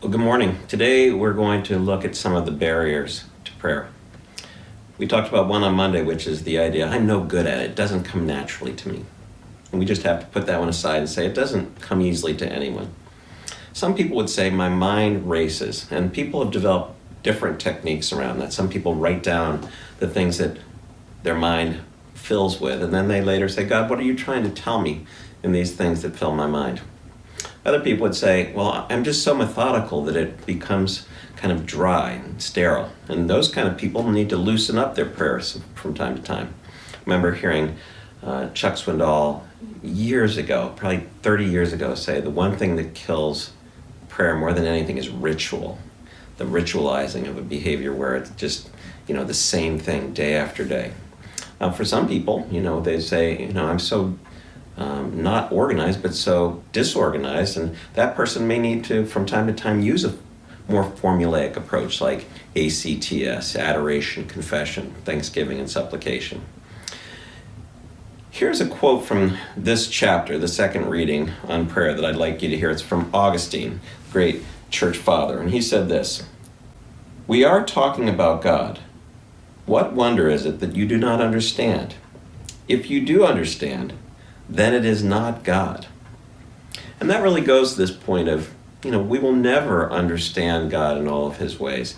Well, good morning. Today we're going to look at some of the barriers to prayer. We talked about one on Monday, which is the idea I'm no good at it. It doesn't come naturally to me. And we just have to put that one aside and say it doesn't come easily to anyone. Some people would say my mind races, and people have developed different techniques around that. Some people write down the things that their mind fills with, and then they later say, God, what are you trying to tell me in these things that fill my mind? Other people would say, well, I'm just so methodical that it becomes kind of dry and sterile. And those kind of people need to loosen up their prayers from time to time. I remember hearing Chuck Swindoll years ago, probably 30 years ago, say the one thing that kills prayer more than anything is ritual. The ritualizing of a behavior where it's just, the same thing day after day. For some people, they say, I'm so not organized, but so disorganized, and that person may need to, from time to time, use a more formulaic approach like ACTS, adoration, confession, thanksgiving, and supplication. Here's a quote from this chapter, the second reading on prayer, that I'd like you to hear. It's from Augustine, great church father, and he said this: "We are talking about God. What wonder is it that you do not understand? If you do understand, then it is not God." And that really goes to this point of, we will never understand God in all of his ways.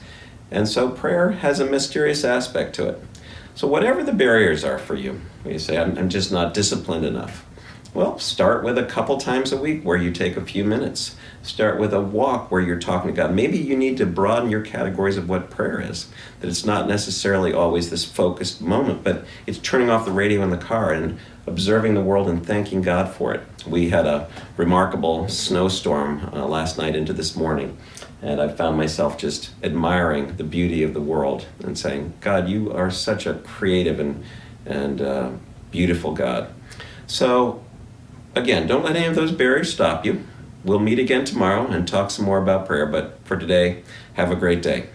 And so prayer has a mysterious aspect to it. So whatever the barriers are for you, you say, I'm just not disciplined enough. Well, start with a couple times a week where you take a few minutes. Start with a walk where you're talking to God. Maybe you need to broaden your categories of what prayer is. That it's not necessarily always this focused moment, but it's turning off the radio in the car and observing the world and thanking God for it. We had a remarkable snowstorm last night into this morning, and I found myself just admiring the beauty of the world and saying, God, you are such a creative and beautiful God. So, again, don't let any of those barriers stop you. We'll meet again tomorrow and talk some more about prayer, but for today, have a great day.